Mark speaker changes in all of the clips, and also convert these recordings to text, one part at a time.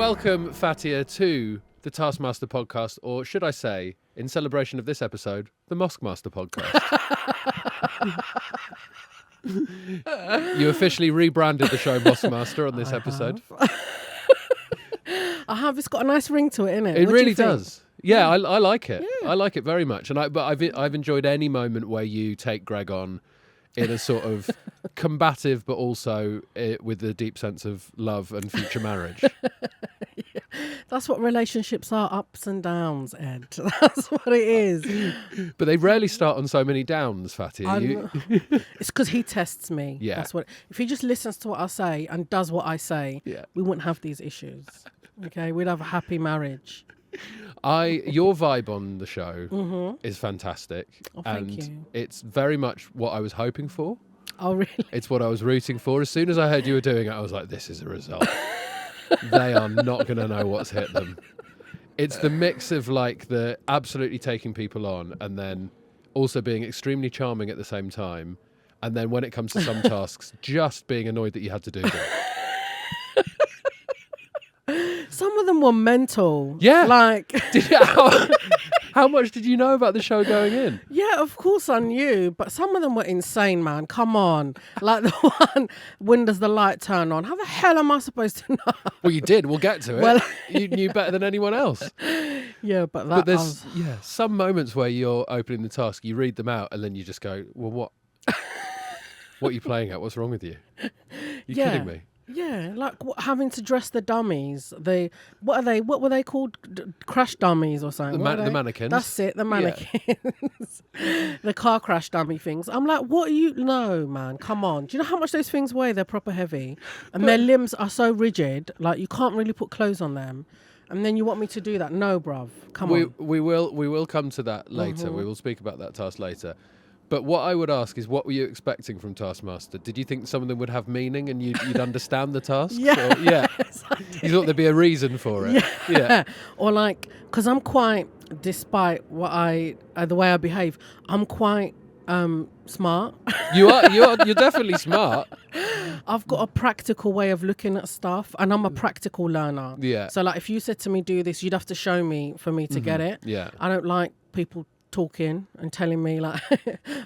Speaker 1: Welcome, Fatiha, to the Taskmaster podcast, or should I say, in celebration of this episode, the Mosquemaster podcast. You officially rebranded the show Mosquemaster on this episode.
Speaker 2: I have. It's got a nice ring to it, innit?
Speaker 1: It
Speaker 2: What do
Speaker 1: really
Speaker 2: you think?
Speaker 1: does. Yeah, I like it.
Speaker 2: Yeah.
Speaker 1: I like it very much. But I've enjoyed any moment where you take Greg on in a sort of combative, but also with a deep sense of love and future marriage.
Speaker 2: Yeah. That's what relationships are, ups and downs, Ed. That's what it is.
Speaker 1: But they rarely start on so many downs, Fatty.
Speaker 2: It's because he tests me.
Speaker 1: Yeah.
Speaker 2: That's what. If he just listens to what I say and does what I say, we wouldn't have these issues. Okay, we'd have a happy marriage.
Speaker 1: Your vibe on the show is fantastic.
Speaker 2: Oh, thank you.
Speaker 1: It's very much what I was hoping for.
Speaker 2: Oh, really?
Speaker 1: It's what I was rooting for. As soon as I heard you were doing it, I was like, this is a result. They are not going to know what's hit them. It's the mix of like the absolutely taking people on and then also being extremely charming at the same time. And then when it comes to some tasks, just being annoyed that you had to do them.
Speaker 2: Some of them were mental.
Speaker 1: Yeah.
Speaker 2: Like,
Speaker 1: how much did you know about the show going in?
Speaker 2: yeah, of course I knew, but some of them were insane, man. Come on. Like the one, when does the light turn on? How the hell am I supposed to know?
Speaker 1: Well, you did. We'll get to it.
Speaker 2: Well,
Speaker 1: you knew better than anyone else.
Speaker 2: Yeah, but
Speaker 1: But there's some moments where you're opening the task, you read them out, and then you just go, well, what? What are you playing at? What's wrong with you? You're kidding me.
Speaker 2: Yeah, like having to dress the dummies. What are they? What were they called? Crash dummies or something?
Speaker 1: The mannequins.
Speaker 2: That's it, the mannequins. The car crash dummy things. I'm like, what are you? No, man, come on. Do you know how much those things weigh? They're proper heavy. And their limbs are so rigid, like you can't really put clothes on them. And then you want me to do that? No, bruv. Come on.
Speaker 1: We will come to that later. We will speak about that task later. But what I would ask is, what were you expecting from Taskmaster? Did you think some of them would have meaning and you'd understand the task?
Speaker 2: Yeah.
Speaker 1: Yeah. You thought there'd be a reason for it? Yeah.
Speaker 2: Or like, because I'm quite, despite what the way I behave, I'm quite smart.
Speaker 1: You're definitely smart.
Speaker 2: I've got a practical way of looking at stuff, and I'm a practical learner.
Speaker 1: Yeah.
Speaker 2: So like, if you said to me, do this, you'd have to show me for me to get it.
Speaker 1: Yeah.
Speaker 2: I don't like people talking and telling me like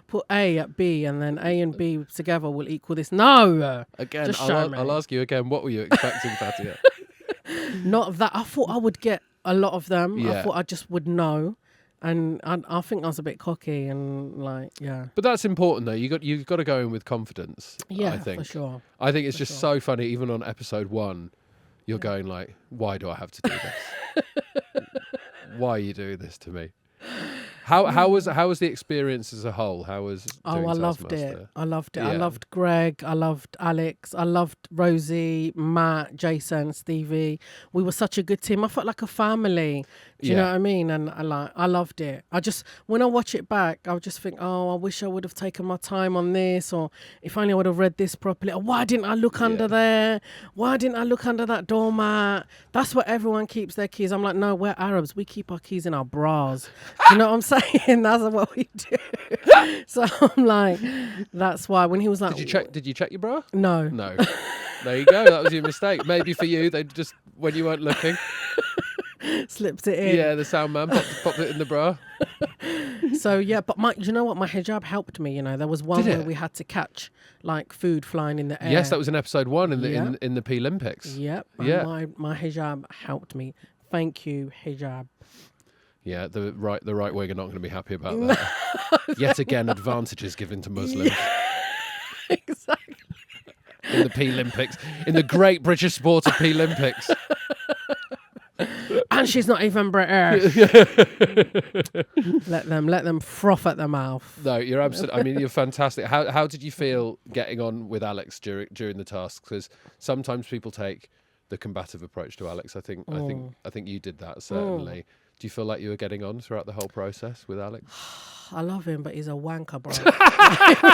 Speaker 2: put A at B and then A and B together will equal this. No.
Speaker 1: Again,
Speaker 2: just show me.
Speaker 1: I'll ask you again, what were you expecting, Fatiha?
Speaker 2: Not that. I thought I would get a lot of them.
Speaker 1: Yeah.
Speaker 2: I thought I just would know. And I think I was a bit cocky and like, yeah.
Speaker 1: But that's important though. You've got to go in with confidence.
Speaker 2: Yeah,
Speaker 1: I think.
Speaker 2: for sure.
Speaker 1: I think it's just so funny. Even on episode 1, you're going like, "Why do I have to do this? Why are you doing this to me?" How was the experience as a whole? How was doing
Speaker 2: I loved
Speaker 1: Taskmaster?
Speaker 2: it. I loved it.
Speaker 1: Yeah.
Speaker 2: I loved Greg. I loved Alex. I loved Rosie, Matt, Jason, Stevie. We were such a good team. I felt like a family. Do you know what I mean? And I loved it. When I watch it back, I would just think, oh, I wish I would have taken my time on this, or if only I would have read this properly. Or why didn't I look under there? Why didn't I look under that doormat? That's where everyone keeps their keys. I'm like, no, we're Arabs. We keep our keys in our bras. Do you know what I'm saying? That's what we do. So I'm like, that's why when he was like,
Speaker 1: Did you check your bra?
Speaker 2: No.
Speaker 1: No. There you go. That was your mistake. Maybe for you, they just, when you weren't looking,
Speaker 2: slipped it in.
Speaker 1: yeah, the sound man popped it in the bra.
Speaker 2: So yeah, but you know what? My hijab helped me. You know, there was one where we had to catch like food flying in the air.
Speaker 1: Yes, that was in episode 1 in the P-Olympics.
Speaker 2: Yep.
Speaker 1: Yeah.
Speaker 2: My hijab helped me. Thank you, hijab.
Speaker 1: Yeah, the right wing are not going to be happy about that. Yet again, advantages given to Muslims.
Speaker 2: Yeah, exactly.
Speaker 1: In the P-Olympics, in the great British sport of P-Olympics.
Speaker 2: And she's not even British. Let them froth at the mouth.
Speaker 1: No, you're absolutely. I mean, you're fantastic. How did you feel getting on with Alex during the task? Because sometimes people take the combative approach to Alex. I think you did that certainly. Do you feel like you were getting on throughout the whole process with Alex?
Speaker 2: I love him, but he's a wanker, bro.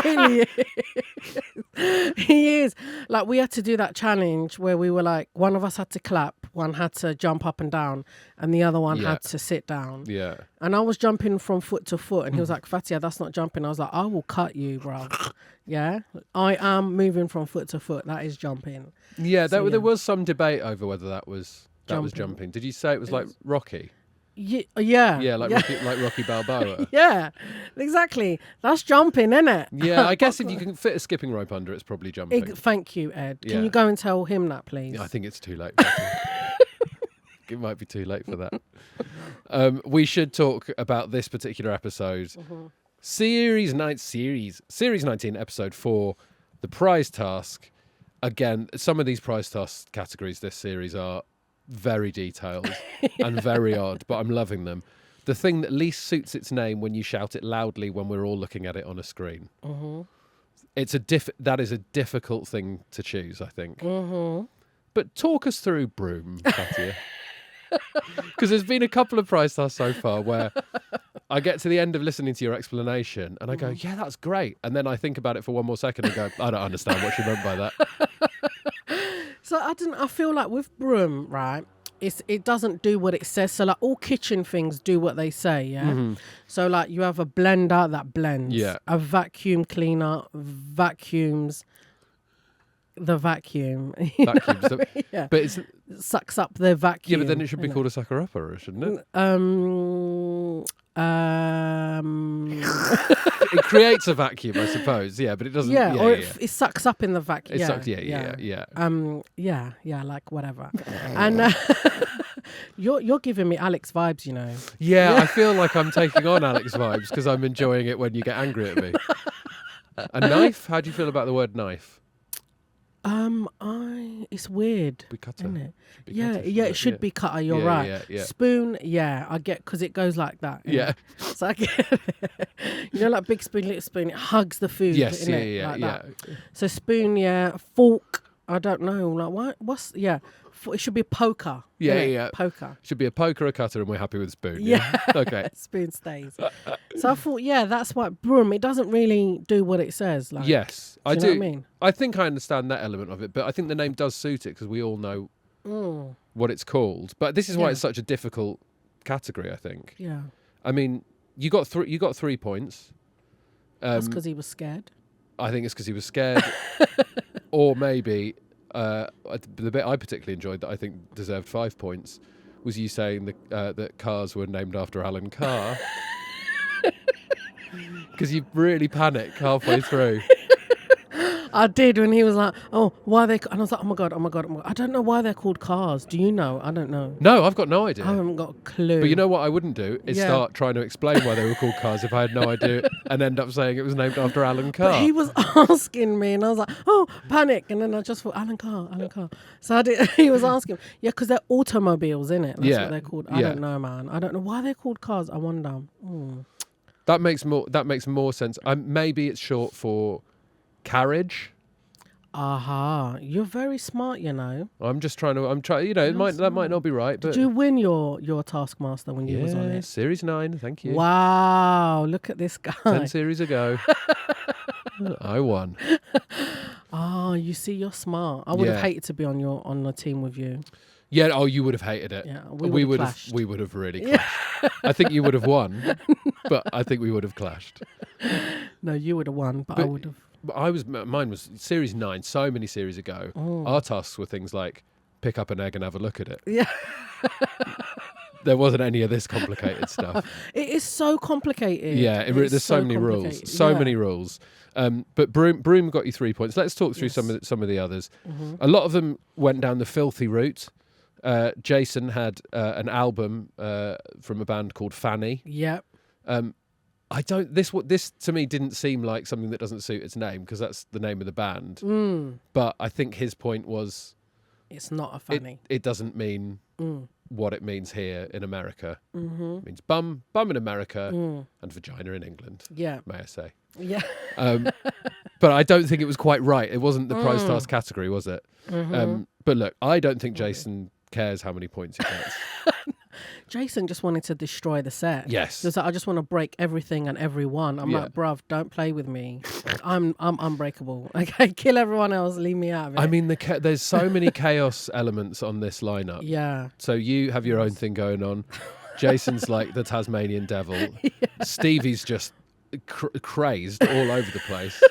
Speaker 2: He really is. He is. Like, we had to do that challenge where we were like, one of us had to clap, one had to jump up and down, and the other one had to sit down.
Speaker 1: Yeah.
Speaker 2: And I was jumping from foot to foot, and he was like, Fatiha, that's not jumping. I was like, I will cut you, bro. Yeah? I am moving from foot to foot. That is jumping.
Speaker 1: Yeah, there was some debate over whether that was That was jumping. Did you say it was like Rocky?
Speaker 2: Yeah.
Speaker 1: Yeah, like Rocky Balboa.
Speaker 2: Yeah, exactly. That's jumping, isn't it?
Speaker 1: Yeah, I guess if you can fit a skipping rope under, it's probably jumping.
Speaker 2: Thank you, Ed.
Speaker 1: Yeah.
Speaker 2: Can you go and tell him that, please?
Speaker 1: Yeah, I think it's too late. It might be too late for that. We should talk about this particular episode. Series 19, episode 4, the prize task. Again, some of these prize task categories this series are very detailed and very odd, but I'm loving them. The thing that least suits its name when you shout it loudly when we're all looking at it on a screen. That is a difficult thing to choose, I think. But talk us through Broom, Fatiha. Because there's been a couple of prize tasks so far where I get to the end of listening to your explanation and I go, yeah, that's great. And then I think about it for one more second and go, I don't understand what she meant by that.
Speaker 2: So I feel like with Broom, right, it doesn't do what it says. So like all kitchen things do what they say, yeah? So like you have a blender that blends.
Speaker 1: Yeah.
Speaker 2: A vacuum cleaner vacuums the vacuum.
Speaker 1: Vacuums.
Speaker 2: Yeah.
Speaker 1: But it's...
Speaker 2: sucks up the vacuum.
Speaker 1: Yeah, but then it should be called a sucker-upper, shouldn't it? It creates a vacuum, I suppose. Yeah, but it doesn't...
Speaker 2: Yeah, or it sucks up in the vacuum.
Speaker 1: It sucks, yeah.
Speaker 2: Yeah, like whatever. And you're giving me Alex vibes, you know.
Speaker 1: Yeah, I feel like I'm taking on Alex vibes because I'm enjoying it when you get angry at me. A knife? How do you feel about the word knife?
Speaker 2: It's weird,
Speaker 1: Be cutter.
Speaker 2: isn't it?
Speaker 1: Cutter,
Speaker 2: It should be cutter. You're right.
Speaker 1: Yeah.
Speaker 2: Spoon, I get because it goes like that.
Speaker 1: Yeah.
Speaker 2: So I get it. You know, like big spoon, little spoon. It hugs the food.
Speaker 1: Yes.
Speaker 2: Like that. So spoon, fork. I don't know. Like what? It should be a poker.
Speaker 1: Yeah.
Speaker 2: Poker.
Speaker 1: Should be a poker, a cutter, and we're happy with spoon.
Speaker 2: Yeah.
Speaker 1: Okay.
Speaker 2: Spoon stays. So I thought, that's what Broom. It doesn't really do what it says. Like,
Speaker 1: Yes, I do.
Speaker 2: You know what I mean?
Speaker 1: I think I understand that element of it, but I think the name does suit it because we all know what it's called. But this is why it's such a difficult category, I think.
Speaker 2: Yeah.
Speaker 1: I mean, you got 3 points.
Speaker 2: That's because he was scared.
Speaker 1: I think it's because he was scared, or maybe the bit I particularly enjoyed that I think deserved 5 points was you saying that cars were named after Alan Carr. Because you really panicked halfway through.
Speaker 2: I did when he was like, "Oh, why are they?" And I was like, "Oh my god! I don't know why they're called cars. Do you know? I don't know.
Speaker 1: No, I've got no idea.
Speaker 2: I haven't got a clue."
Speaker 1: But you know what I wouldn't do is start trying to explain why they were called cars if I had no idea and end up saying it was named after Alan Carr.
Speaker 2: But he was asking me, and I was like, "Oh, panic!" And then I just thought, "Alan Carr." So I did. He was asking, because they're automobiles, innit? That's what they're called. I don't know, man. I don't know why they're called cars. I wonder.
Speaker 1: That makes more sense. Maybe it's short for carriage.
Speaker 2: Aha, you're very smart, you know.
Speaker 1: I'm trying. You know, that might not be right. But
Speaker 2: did you win your Taskmaster when you was on it?
Speaker 1: Series 9. Thank you.
Speaker 2: Wow, look at this guy.
Speaker 1: 10 series ago, I won.
Speaker 2: Oh, you see, you're smart. I would have hated to be on the team with you.
Speaker 1: Yeah. Oh, you would have hated it.
Speaker 2: Yeah,
Speaker 1: we would have. We would have really clashed. I think you would have won, but I think we would have clashed.
Speaker 2: No, you would have won, but I would have.
Speaker 1: Mine was series 9, so many series ago. Our tasks were things like pick up an egg and have a look at it.
Speaker 2: Yeah.
Speaker 1: There wasn't any of this complicated stuff.
Speaker 2: It is so complicated.
Speaker 1: Yeah, there's so many rules. So many rules. But Broom got you 3 points. Let's talk through some of the others. A lot of them went down the filthy route. Jason had an album from a band called Fanny.
Speaker 2: Yep.
Speaker 1: This to me didn't seem like something that doesn't suit its name because that's the name of the band. But I think his point was
Speaker 2: it's not a fanny.
Speaker 1: It doesn't mean what it means here in America. It means bum in America and vagina in England.
Speaker 2: Yeah,
Speaker 1: may I say?
Speaker 2: Yeah.
Speaker 1: But I don't think it was quite right. It wasn't the prize task category, was it? But look, I don't think Jason cares how many points he gets.
Speaker 2: Jason just wanted to destroy the set.
Speaker 1: Yes.
Speaker 2: He was like, I just want to break everything and everyone. I'm like, bruv, don't play with me. I'm unbreakable. Okay, kill everyone else, leave me out of it.
Speaker 1: I mean, there's so many chaos elements on this lineup.
Speaker 2: Yeah.
Speaker 1: So you have your own thing going on. Jason's like the Tasmanian devil. Yeah. Stevie's just crazed all over the place.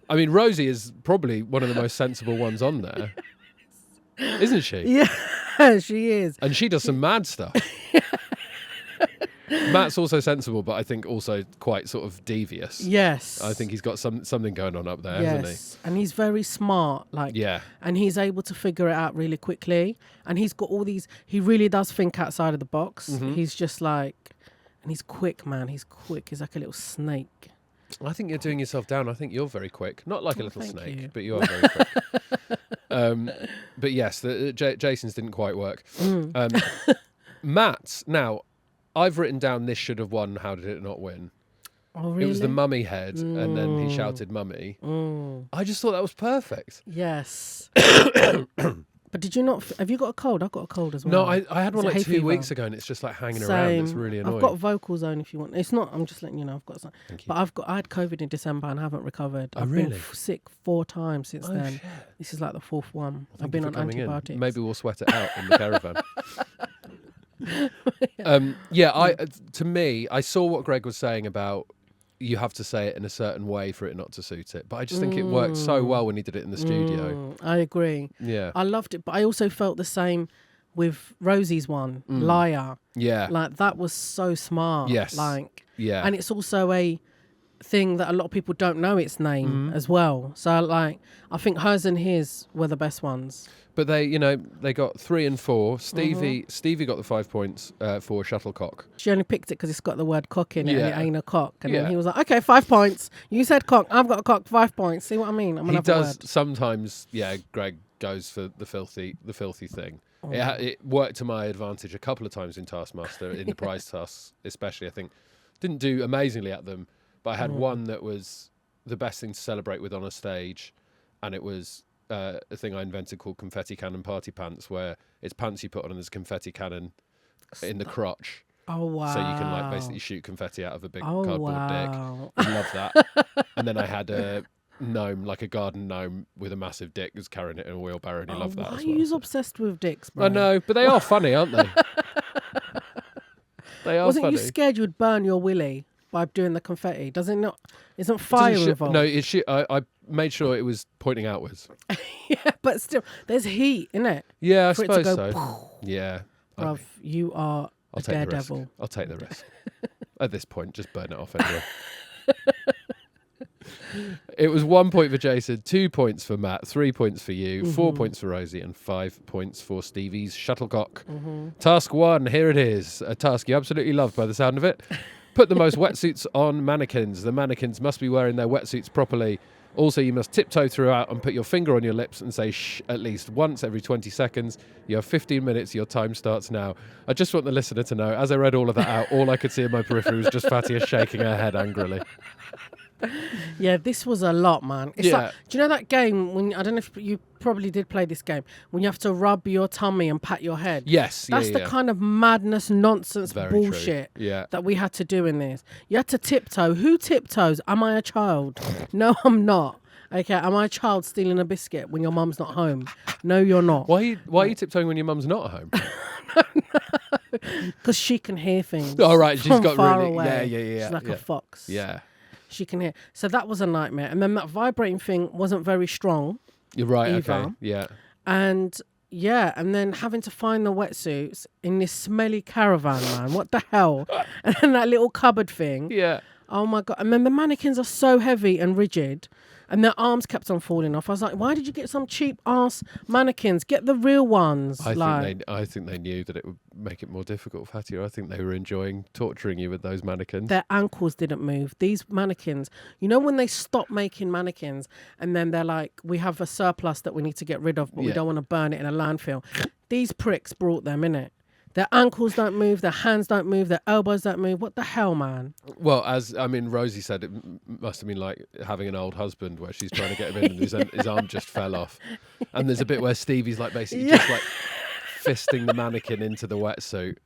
Speaker 1: I mean, Rosie is probably one of the most sensible ones on there. Isn't she?
Speaker 2: Yeah. She is.
Speaker 1: And she does some mad stuff. Matt's also sensible, but I think also quite sort of devious.
Speaker 2: Yes.
Speaker 1: I think he's got something going on up there, hasn't he?
Speaker 2: And he's very smart, and he's able to figure it out really quickly. And he's got all these. He really does think outside of the box.
Speaker 1: Mm-hmm.
Speaker 2: He's just and he's quick, man. He's quick. He's like a little snake.
Speaker 1: I think you're doing yourself down. I think you're very quick. Not like a little snake,
Speaker 2: you.
Speaker 1: but you are very quick. But yes, Jason's didn't quite work. Matt's, now, I've written down this should have won, how did it not win?
Speaker 2: Oh, really?
Speaker 1: It was the mummy head, and then he shouted mummy. I just thought that was perfect.
Speaker 2: Yes. But did you not... have you got a cold? I've got a cold as
Speaker 1: No,
Speaker 2: well.
Speaker 1: I had one like 2 weeks ago, and it's just like hanging around. It's really annoying.
Speaker 2: I've got vocal zone if you want. It's not... I'm just letting you know I've got some.
Speaker 1: Thank you.
Speaker 2: But I had COVID in December and I haven't recovered.
Speaker 1: Oh,
Speaker 2: I've
Speaker 1: really?
Speaker 2: been sick 4 times since then.
Speaker 1: Shit.
Speaker 2: This is like the 4th one.
Speaker 1: Well,
Speaker 2: I've been on
Speaker 1: coming
Speaker 2: antibiotics.
Speaker 1: in. Maybe we'll sweat it out in the caravan. To me, I saw what Greg was saying about you have to say it in a certain way for it not to suit it. But I just think it worked so well when he did it in the studio.
Speaker 2: I agree.
Speaker 1: Yeah.
Speaker 2: I loved it, but I also felt the same with Rosie's one, Liar.
Speaker 1: Yeah.
Speaker 2: Like, that was so smart.
Speaker 1: Yes. Yeah.
Speaker 2: And it's also a thing that a lot of people don't know its name as well. So, I think hers and his were the best ones.
Speaker 1: But they got 3 and 4. Stevie got the 5 points for Shuttlecock.
Speaker 2: She only picked it because it's got the word cock in it and it ain't a cock. And then
Speaker 1: Yeah.
Speaker 2: he was like, okay, 5 points. You said cock. I've got a cock, 5 points. See what I mean?
Speaker 1: He does sometimes, Greg goes for the filthy thing.
Speaker 2: Oh.
Speaker 1: It worked to my advantage a couple of times in Taskmaster, in the prize tasks especially, I think. Didn't do amazingly at them, but I had one that was the best thing to celebrate with on a stage, and it was a thing I invented called confetti cannon party pants, where it's pants you put on and there's a confetti cannon in the crotch.
Speaker 2: Oh, wow.
Speaker 1: So you can basically shoot confetti out of a big cardboard dick.
Speaker 2: Wow.
Speaker 1: I love that. And then I had a gnome, like a garden gnome with a massive dick, was carrying it in a wheelbarrow, and he loved that as well.
Speaker 2: Why are you obsessed with dicks, bro?
Speaker 1: I know, but they are funny, aren't they? They are
Speaker 2: Wasn't
Speaker 1: funny.
Speaker 2: you scared you would burn your willy by doing the confetti? Does it not? Isn't fire involved?
Speaker 1: No, I made sure it was pointing outwards.
Speaker 2: Yeah, but still, there's heat, innit?
Speaker 1: Yeah, I
Speaker 2: For it to
Speaker 1: suppose
Speaker 2: go,
Speaker 1: so. Yeah.
Speaker 2: Bruv, you are a daredevil.
Speaker 1: I'll take the risk. At this point, just burn it off anyway. It was 1 point for Jason, 2 points for Matt, 3 points for you, 4 points for Rosie, and 5 points for Stevie's Shuttlecock. Task 1, here it is. A task you absolutely loved by the sound of it. Put the most wetsuits on mannequins. The mannequins must be wearing their wetsuits properly. Also, you must tiptoe throughout and put your finger on your lips and say shh at least once every 20 seconds. You have 15 minutes. Your time starts now. I just want the listener to know, as I read all of that out, all I could see in my periphery was just Fatiha shaking her head angrily.
Speaker 2: Yeah, this was a lot, man. It's like, do you know that game when, I don't know if you probably did play this game, when you have to rub your tummy and pat your head?
Speaker 1: Yes.
Speaker 2: That's the kind of madness, nonsense,
Speaker 1: Very
Speaker 2: bullshit
Speaker 1: true.
Speaker 2: that we had to do in this. You had to tiptoe. Who tiptoes? Am I a child? No, I'm not. Okay, am I a child stealing a biscuit when your mum's not home? No, you're not.
Speaker 1: Why are you tiptoeing when your mum's not home?
Speaker 2: Because she can hear things.
Speaker 1: Oh, right. She's
Speaker 2: from
Speaker 1: got
Speaker 2: far
Speaker 1: really...
Speaker 2: away.
Speaker 1: Yeah.
Speaker 2: She's like a fox.
Speaker 1: Yeah.
Speaker 2: She can hear. So that was a nightmare. And then that vibrating thing wasn't very strong.
Speaker 1: You're right.
Speaker 2: either.
Speaker 1: Okay. Yeah.
Speaker 2: And then having to find the wetsuits in this smelly caravan, man. What the hell? And then that little cupboard thing.
Speaker 1: Yeah.
Speaker 2: Oh my God. And then the mannequins are so heavy and rigid. And their arms kept on falling off. I was like, why did you get some cheap ass mannequins? Get the real ones.
Speaker 1: I think they knew that it would make it more difficult for Hattie. I think they were enjoying torturing you with those mannequins.
Speaker 2: Their ankles didn't move. These mannequins, you know when they stop making mannequins and then they're like, we have a surplus that we need to get rid of, but we don't want to burn it in a landfill. These pricks brought them, innit? Their ankles don't move, their hands don't move, their elbows don't move. What the hell, man?
Speaker 1: Well, Rosie said it must have been like having an old husband where she's trying to get him in and his arm just fell off. And there's a bit where Stevie's like basically just like fisting the mannequin into the wetsuit.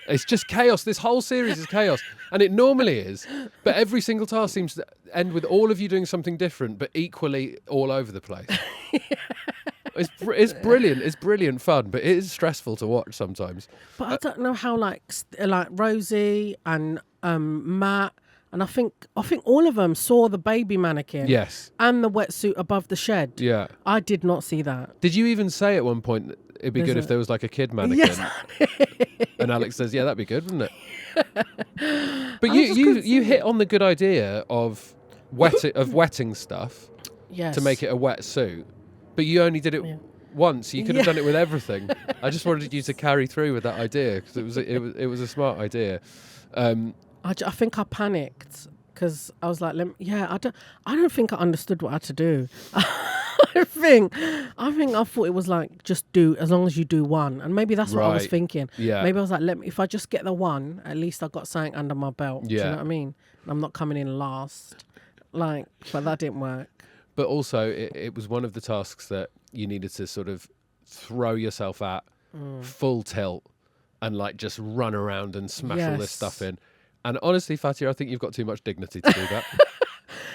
Speaker 1: It's just chaos. This whole series is chaos. And it normally is. But every single task seems to end with all of you doing something different, but equally all over the place. It's brilliant. It's brilliant fun, but it is stressful to watch sometimes.
Speaker 2: But I don't know how like Rosie and Matt And I think all of them saw the baby mannequin.
Speaker 1: Yes.
Speaker 2: And the wetsuit above the shed.
Speaker 1: Yeah.
Speaker 2: I did not see that.
Speaker 1: Did you even say at one point that it'd be good if there was like a kid mannequin?
Speaker 2: Yes.
Speaker 1: And Alex says, yeah, that'd be good, wouldn't it? But you hit on the good idea of wetting stuff to make it a wetsuit. But you only did it once. You could have done it with everything. I just wanted you to carry through with that idea because it was a smart idea.
Speaker 2: I think I panicked because I was like, I don't think I understood what I had to do. I think I thought it was like, just do, as long as you do one. And maybe that's what I was thinking. Yeah. Maybe I was like, if I just get the one, at least I've got something under my belt. Yeah. Do you know what I mean? I'm not coming in last. But that didn't work.
Speaker 1: But also, it was one of the tasks that you needed to sort of throw yourself at full tilt and like just run around and smash all this stuff in. And honestly, Fatiha, I think you've got too much dignity to do that.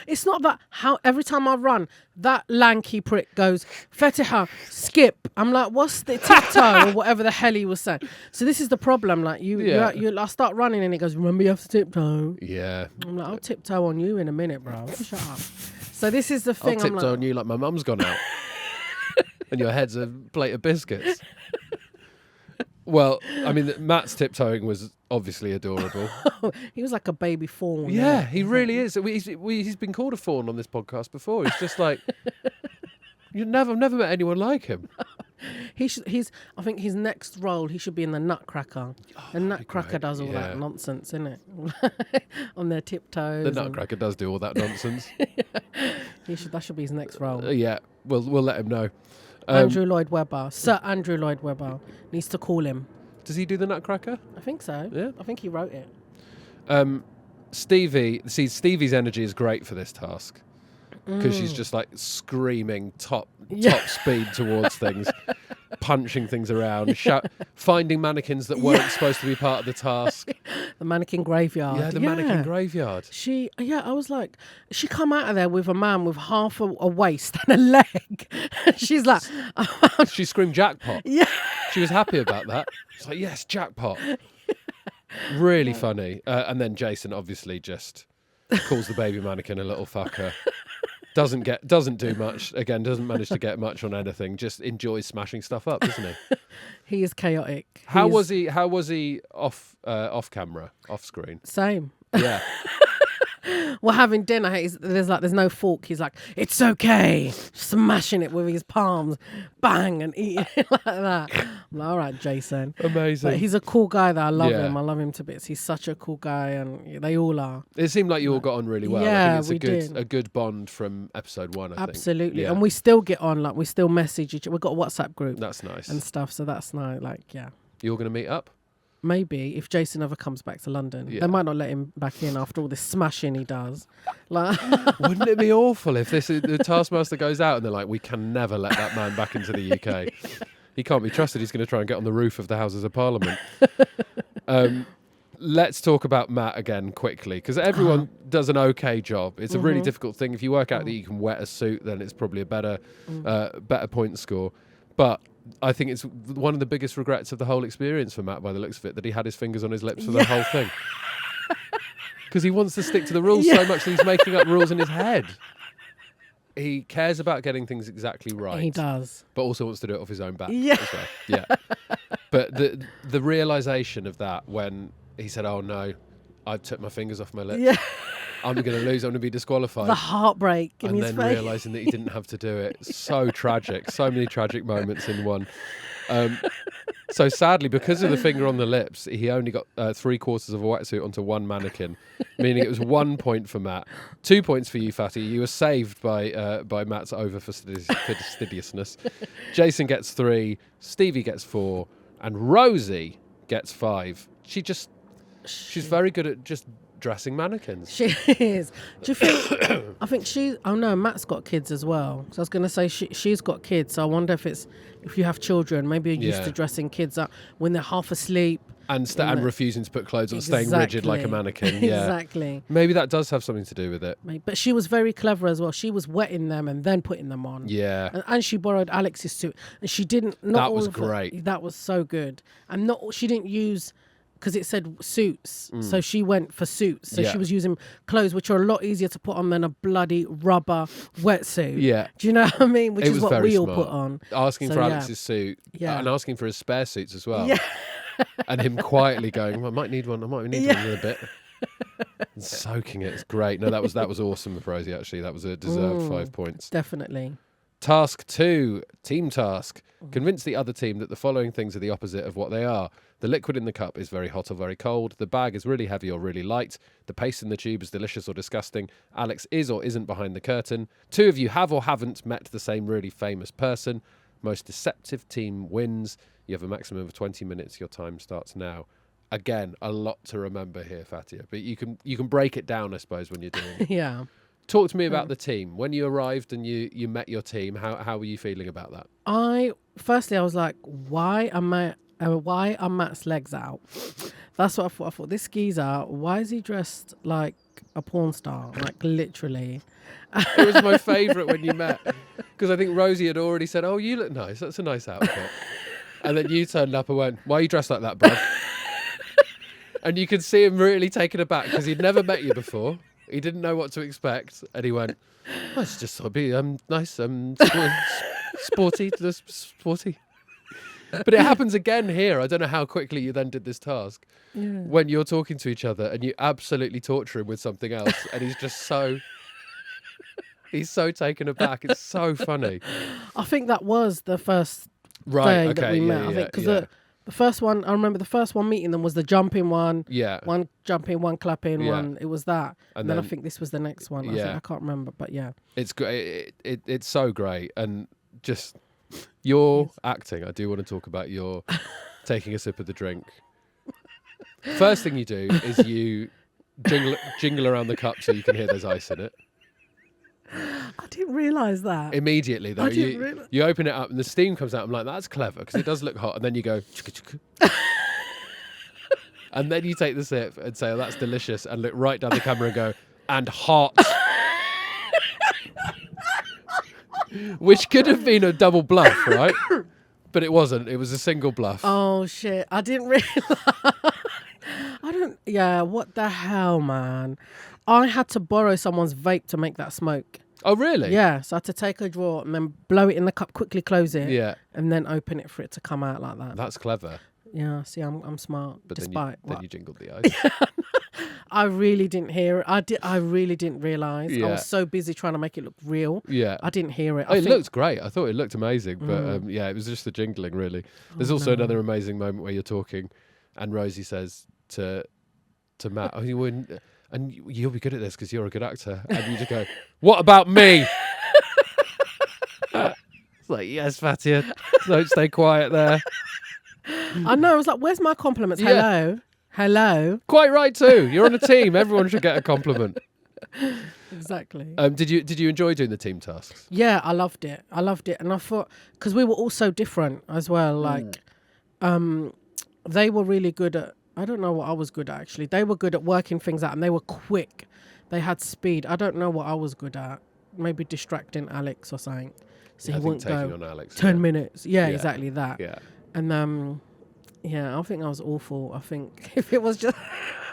Speaker 2: It's not that how every time I run, that lanky prick goes, Fatiha, skip. I'm like, what's the tiptoe or whatever the hell he was saying. So this is the problem. Like I start running and he goes, remember you have to tiptoe.
Speaker 1: Yeah.
Speaker 2: I'm like, I'll tiptoe on you in a minute, bro. Shut up. So this is the thing.
Speaker 1: I'll tiptoe on you like my mum's gone out. And your head's a plate of biscuits. Well, I mean, Matt's tiptoeing was obviously adorable.
Speaker 2: He was like a baby fawn.
Speaker 1: Yeah, he really is. He's been called a fawn on this podcast before. He's just like, I've never met anyone like him.
Speaker 2: I think his next role, he should be in the Nutcracker. The Nutcracker does all that nonsense, isn't it? On their tiptoes.
Speaker 1: The Nutcracker does do all that nonsense.
Speaker 2: That should be his next role.
Speaker 1: Yeah, we'll let him know.
Speaker 2: Andrew Lloyd Webber. Sir Andrew Lloyd Webber needs to call him.
Speaker 1: Does he do the Nutcracker?
Speaker 2: I think so. Yeah. I think he wrote it.
Speaker 1: Stevie's energy is great for this task because she's just like screaming top speed towards things, punching things around, finding mannequins that weren't supposed to be part of the task.
Speaker 2: The mannequin graveyard.
Speaker 1: Yeah, the mannequin graveyard.
Speaker 2: I was like, she come out of there with a man with half a waist and a leg. She's like...
Speaker 1: She screamed jackpot.
Speaker 2: Yeah.
Speaker 1: She was happy about that. She's like, yes, jackpot. Really funny. And then Jason obviously just calls the baby mannequin a little fucker. Doesn't do much. Again, doesn't manage to get much on anything. Just enjoys smashing stuff up, doesn't he?
Speaker 2: He is chaotic.
Speaker 1: How was he off camera, off screen?
Speaker 2: Same.
Speaker 1: Yeah.
Speaker 2: We're having dinner. There's no fork. He's like, it's okay, smashing it with his palms, bang, and eating it like that. I'm like, all right, Jason. Amazing. But he's a cool guy. That I love him. I love him to bits. He's such a cool guy, and they all are.
Speaker 1: It seemed like you all got on really well.
Speaker 2: Yeah,
Speaker 1: I think it's a good bond from episode 1. I think.
Speaker 2: Absolutely, and we still get on. Like we still message each other. We've got a WhatsApp group.
Speaker 1: That's nice
Speaker 2: and stuff. So that's nice. Like
Speaker 1: You're gonna meet up.
Speaker 2: Maybe if Jason ever comes back to London, they might not let him back in after all this smashing he does. Like,
Speaker 1: wouldn't it be awful if the Taskmaster goes out and they're like, we can never let that man back into the UK. He can't be trusted. He's going to try and get on the roof of the Houses of Parliament. Let's talk about Matt again quickly because everyone does an okay job. It's a really difficult thing. If you work out that you can wet a suit, then it's probably a better point score. But I think it's one of the biggest regrets of the whole experience for Matt, by the looks of it, that he had his fingers on his lips for the whole thing. Because he wants to stick to the rules so much that he's making up rules in his head. He cares about getting things exactly right.
Speaker 2: He does.
Speaker 1: But also wants to do it off his own back as well. Yeah. But the realisation of that when he said, oh no, I took my fingers off my lips. Yeah. I'm going to lose. I'm going to be disqualified.
Speaker 2: The heartbreak in his face.
Speaker 1: And then realising that he didn't have to do it. So tragic. So many tragic moments in one. So sadly, because of the finger on the lips, he only got 3/4 of a wetsuit onto one mannequin, meaning it was 1 point for Matt. 2 points for you, Fatty. You were saved by Matt's over fastidiousness. Jason gets 3, Stevie gets 4, and Rosie gets 5. She's very good at just dressing mannequins.
Speaker 2: She is. Do you think? I think she. Oh no, Matt's got kids as well. So I was going to say she's got kids. So I wonder if you have children, maybe you're used to dressing kids up when they're half asleep
Speaker 1: and refusing to put clothes on, staying rigid like a mannequin. Yeah.
Speaker 2: Exactly.
Speaker 1: Maybe that does have something to do with it.
Speaker 2: But she was very clever as well. She was wetting them and then putting them on.
Speaker 1: Yeah.
Speaker 2: And she borrowed Alex's suit, and she didn't.
Speaker 1: That was great.
Speaker 2: That was so good. And she didn't use because it said suits. So she went for suits. So
Speaker 1: Yeah.
Speaker 2: she was using clothes which are a lot easier to put on than a bloody rubber wetsuit.
Speaker 1: Yeah.
Speaker 2: Do you know what I mean? Which
Speaker 1: It
Speaker 2: is
Speaker 1: was
Speaker 2: what
Speaker 1: very
Speaker 2: we all
Speaker 1: smart.
Speaker 2: put on.
Speaker 1: Asking
Speaker 2: So,
Speaker 1: for
Speaker 2: yeah.
Speaker 1: Alex's suit
Speaker 2: Yeah.
Speaker 1: and asking for his spare suits as well.
Speaker 2: Yeah.
Speaker 1: And him quietly going, well, I might need one. I might need one in a bit. And soaking it. It's great. No, that was awesome of Rosie, actually. That was a deserved 5 points.
Speaker 2: Definitely.
Speaker 1: Task 2, team task. Convince the other team that the following things are the opposite of what they are. The liquid in the cup is very hot or very cold. The bag is really heavy or really light. The paste in the tube is delicious or disgusting. Alex is or isn't behind the curtain. 2 of you have or haven't met the same really famous person. Most deceptive team wins. You have a maximum of 20 minutes. Your time starts now. Again, a lot to remember here, Fatia. But you can break it down, I suppose, when you're doing it.
Speaker 2: Yeah.
Speaker 1: Talk to me about the team. When you arrived and you met your team, how were you feeling about that?
Speaker 2: Firstly I was like, why are Matt's legs out? That's what I thought. I thought, this geezer, why is he dressed like a porn star? Like, literally.
Speaker 1: It was my favourite when you met, because I think Rosie had already said, oh, you look nice. That's a nice outfit. And then you turned up and went, why are you dressed like that, bruv? And you could see him really taken aback because he'd never met you before. He didn't know what to expect, and he went, oh, it's just sort of be nice, sporty, just sporty. But it happens again here. I don't know how quickly you then did this task.
Speaker 2: Yeah.
Speaker 1: When you're talking to each other and you absolutely torture him with something else, and he's so taken aback. It's so funny.
Speaker 2: I think that was the first
Speaker 1: Right,
Speaker 2: day
Speaker 1: okay,
Speaker 2: that we met. I think because the first one, I remember the first one meeting them was the jumping one.
Speaker 1: Yeah.
Speaker 2: One jumping, one clapping,
Speaker 1: Yeah.
Speaker 2: one. It was that. And then I
Speaker 1: then-
Speaker 2: think this was the next one.
Speaker 1: Yeah.
Speaker 2: I can't remember, but yeah.
Speaker 1: It's great. It's so great, and just your acting. I do want to talk about your taking a sip of the drink. First thing you do is you jingle around the cup so you can hear there's ice in it.
Speaker 2: I didn't realise that.
Speaker 1: Immediately though,
Speaker 2: I didn't realise.
Speaker 1: you open it up and the steam comes out. I'm like, that's clever because it does look hot. And then you go, chugga, chugga. And then you take the sip and say, oh, that's delicious, and look right down the camera and go, and hot. Which could have been a double bluff, right? But it wasn't. It was a single bluff.
Speaker 2: Oh shit! I didn't realise. Yeah, what the hell, man? I had to borrow someone's vape to make that smoke.
Speaker 1: Oh, really?
Speaker 2: Yeah, so I had to take a draw and then blow it in the cup, quickly close it,
Speaker 1: Yeah.
Speaker 2: and then open it for it to come out like that.
Speaker 1: That's clever.
Speaker 2: Yeah, see, I'm smart.
Speaker 1: But
Speaker 2: despite
Speaker 1: then
Speaker 2: what
Speaker 1: you jingled the ice.
Speaker 2: I really didn't hear it. I really didn't realise. I
Speaker 1: Yeah.
Speaker 2: was so busy trying to make it look real.
Speaker 1: Yeah.
Speaker 2: I didn't hear it.
Speaker 1: Oh, it looked great. I thought it looked amazing. But yeah, it was just the jingling, really. There's also
Speaker 2: no.
Speaker 1: another amazing moment where you're talking and Rosie says to Matt, oh, you wouldn't, and you'll be good at this because you're a good actor. And you just go, what about me? It's like, yes, Fatia. Don't stay quiet there.
Speaker 2: I know. I was like, where's my compliments?
Speaker 1: Yeah.
Speaker 2: Hello.
Speaker 1: Quite right, too. You're on a team. Everyone should get a compliment.
Speaker 2: Exactly.
Speaker 1: Did you enjoy doing the team tasks?
Speaker 2: Yeah, I loved it. And I thought, because we were all so different as well. Like, they were really good at, I don't know what I was good at, actually. They were good at working things out, and they were quick. They had speed. I don't know what I was good at. Maybe distracting Alex or something. So
Speaker 1: I
Speaker 2: he
Speaker 1: think
Speaker 2: wouldn't
Speaker 1: taking
Speaker 2: go
Speaker 1: on Alex.
Speaker 2: 10
Speaker 1: yeah.
Speaker 2: minutes. Yeah,
Speaker 1: Yeah.
Speaker 2: exactly that.
Speaker 1: Yeah.
Speaker 2: And yeah, I think I was awful. I think if it was just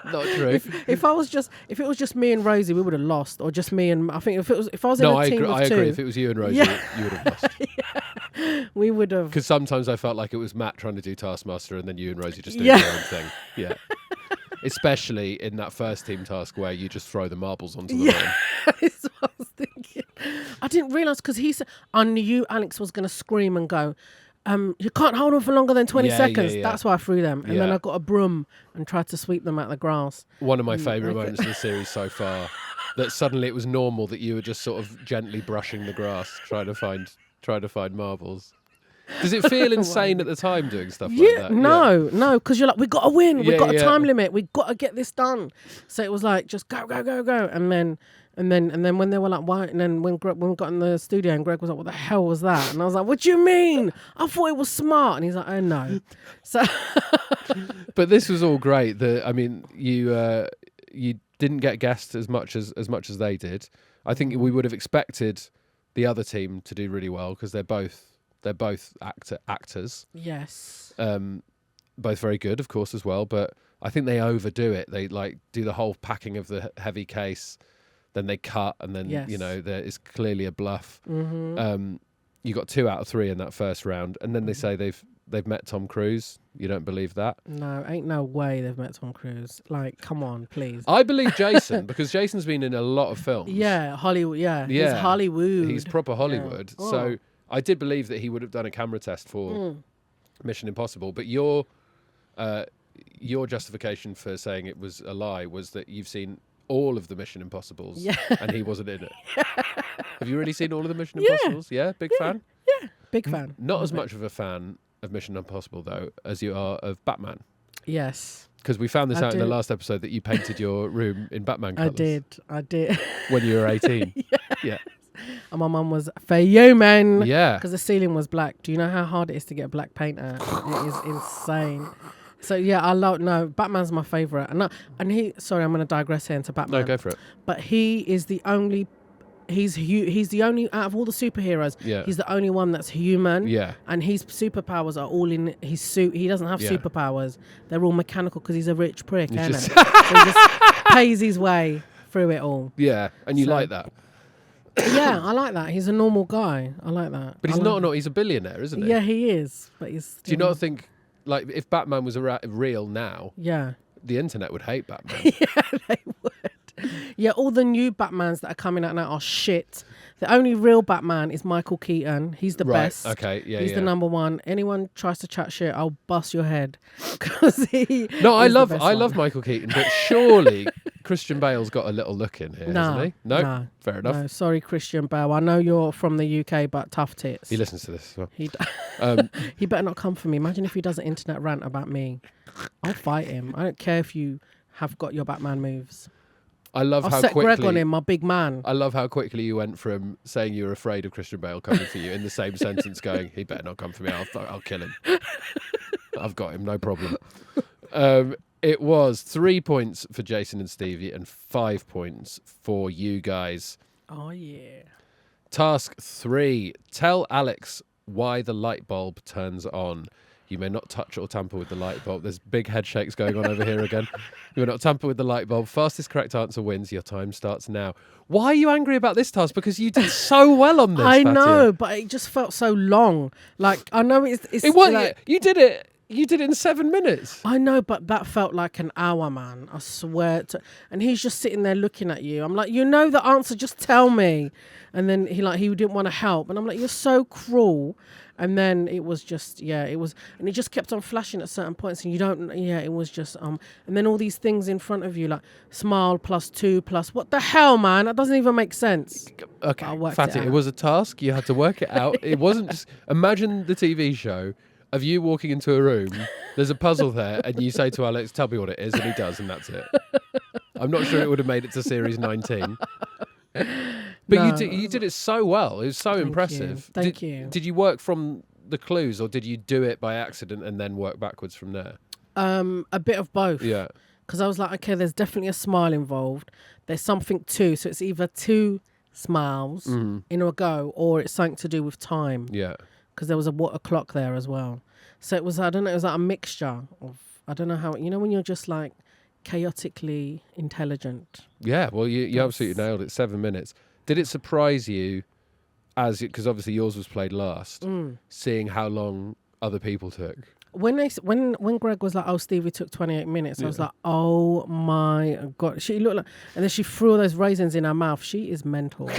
Speaker 1: Not true.
Speaker 2: if it was just me and Rosie, we would have lost. Or just me and I think if I was in
Speaker 1: No,
Speaker 2: a
Speaker 1: I
Speaker 2: team
Speaker 1: agree.
Speaker 2: of
Speaker 1: I
Speaker 2: two,
Speaker 1: agree. If it was you and Rosie,
Speaker 2: Yeah.
Speaker 1: you would have lost.
Speaker 2: we would have.
Speaker 1: Because sometimes I felt like it was Matt trying to do Taskmaster and then you and Rosie just doing
Speaker 2: Yeah.
Speaker 1: your own thing. Yeah. Especially in that first team task where you just throw the marbles onto the lawn.
Speaker 2: That's what I was thinking. I didn't realise because he said, I knew Alex was going to scream and go, you can't hold them for longer than 20
Speaker 1: Yeah,
Speaker 2: seconds.
Speaker 1: yeah.
Speaker 2: That's why I threw them. And then
Speaker 1: Yeah.
Speaker 2: I got a broom and tried to sweep them out the grass.
Speaker 1: One of my favourite moments of the series so far, that suddenly it was normal that you were just sort of gently brushing the grass, trying to find marbles. Does it feel insane at the time doing stuff like that?
Speaker 2: No, because you're like, we got to win. We've
Speaker 1: Yeah,
Speaker 2: got a
Speaker 1: yeah.
Speaker 2: time limit. We've got to get this done. So it was like, just go. And then when they were like, why? And then when we got in the studio and Greg was like, what the hell was that? And I was like, what do you mean? I thought it was smart. And he's like, oh no. So
Speaker 1: But this was all great. I mean, you didn't get guessed as much as they did. I think we would have expected the other team to do really well because they're both actors.
Speaker 2: yes.
Speaker 1: Both very good, of course, as well. But I think they overdo it. They like do the whole packing of the heavy case, then they cut, and then
Speaker 2: Yes.
Speaker 1: there is clearly a bluff.
Speaker 2: Mm-hmm.
Speaker 1: You got 2 out of 3 in that first round, and then they say they've met Tom Cruise. You don't believe that?
Speaker 2: No, ain't no way they've met Tom Cruise. Like, come on, please.
Speaker 1: I believe Jason because Jason's been in a lot of films.
Speaker 2: Yeah, Hollywood. Yeah, he's Hollywood.
Speaker 1: He's proper Hollywood.
Speaker 2: Yeah.
Speaker 1: So I did believe that he would have done a camera test for Mission Impossible. But your justification for saying it was a lie was that you've seen all of the Mission Impossibles and he wasn't in it. Have you really seen all of the Mission Impossibles? Yeah, big fan?
Speaker 2: Yeah, big fan.
Speaker 1: Not as much of a fan of Mission Impossible, though, as you are of Batman.
Speaker 2: Yes.
Speaker 1: Because we found this
Speaker 2: I
Speaker 1: out in the
Speaker 2: did.
Speaker 1: last episode that you painted your room in Batman colours.
Speaker 2: I did.
Speaker 1: When you were 18. Yeah.
Speaker 2: And my mum was fuming.
Speaker 1: Yeah.
Speaker 2: Because the ceiling was black. Do you know how hard it is to get a black paint out? It is insane. So yeah, Batman's my favourite. And he, sorry, I'm going to digress here into Batman.
Speaker 1: No, go for it.
Speaker 2: But he is the only, he's the only, out of all the superheroes, he's the only one that's human.
Speaker 1: Yeah.
Speaker 2: And his superpowers are all in his suit. He doesn't have superpowers. They're all mechanical because he's a rich prick, isn't it? So he just pays his way through it all.
Speaker 1: Yeah, and you like that.
Speaker 2: Yeah, I like that. He's a normal guy. I like that.
Speaker 1: But he's not, he's a billionaire, isn't he?
Speaker 2: Yeah, he is. But he's.
Speaker 1: Do you not think, like, if Batman was real now,
Speaker 2: Yeah.
Speaker 1: the internet would hate Batman?
Speaker 2: Yeah, they would. Yeah, all the new Batmans that are coming out now are shit. The only real Batman is Michael Keaton. He's the best.
Speaker 1: Okay, yeah,
Speaker 2: He's the number one. Anyone tries to chat shit, I'll bust your head. Because he.
Speaker 1: No, I
Speaker 2: is the
Speaker 1: love
Speaker 2: best one.
Speaker 1: Michael Keaton, but surely Christian Bale's got a little look in here, hasn't he? No, fair enough.
Speaker 2: No, sorry, Christian Bale. I know you're from the UK, but tough tits.
Speaker 1: He listens to this as well.
Speaker 2: He better not come for me. Imagine if he does an internet rant about me. I'll fight him. I don't care if you have got your Batman moves.
Speaker 1: I love
Speaker 2: I'll
Speaker 1: how
Speaker 2: set
Speaker 1: quickly
Speaker 2: Greg on him, my big man.
Speaker 1: I love how quickly you went from saying you were afraid of Christian Bale coming for you in the same sentence, going, "He better not come for me. I'll kill him. I've got him, no problem." It was 3 points for Jason and Stevie and 5 points for you guys.
Speaker 2: Oh yeah.
Speaker 1: Task 3: tell Alex why the light bulb turns on. You may not touch or tamper with the light bulb. There's big head shakes going on over here again. You may not tamper with the light bulb. Fastest correct answer wins. Your time starts now. Why are you angry about this task? Because you did so well on this.
Speaker 2: I
Speaker 1: Fatiha.
Speaker 2: know, but it just felt so long. Like I know it's
Speaker 1: It was.
Speaker 2: like,
Speaker 1: You did it. You did it in 7 minutes.
Speaker 2: I know, but that felt like an hour, man. I swear. And he's just sitting there looking at you. I'm like, you know the answer, just tell me. And then he didn't want to help. And I'm like, you're so cruel. And then it was just, it was, and it just kept on flashing at certain points. And it was just, and then all these things in front of you, like smile +2 plus, what the hell, man? That doesn't even make sense.
Speaker 1: Okay,
Speaker 2: Fatty,
Speaker 1: it was a task. You had to work it out. It wasn't just, imagine the TV show of you walking into a room, there's a puzzle there, and you say to Alex, tell me what it is, and he does, and that's it. I'm not sure it would have made it to series 19. But
Speaker 2: No.
Speaker 1: you did it so well. It was so impressive.
Speaker 2: Thank you.
Speaker 1: Did you work from the clues, or did you do it by accident and then work backwards from there?
Speaker 2: A bit of both.
Speaker 1: Yeah.
Speaker 2: Because I was like, okay, there's definitely a smile involved. There's something too. So it's either 2 smiles in a go, or it's something to do with time.
Speaker 1: Yeah.
Speaker 2: Because there was a water clock there as well. So it was, I don't know, it was like a mixture of, I don't know how, when you're just like chaotically intelligent.
Speaker 1: Yeah, well, you absolutely nailed it. 7 minutes. Did it surprise you, because obviously yours was played last, seeing how long other people took?
Speaker 2: When Greg was like, oh, Stevie took 28 minutes, I was like, oh my God. She looked like, and then she threw all those raisins in her mouth. She is mental.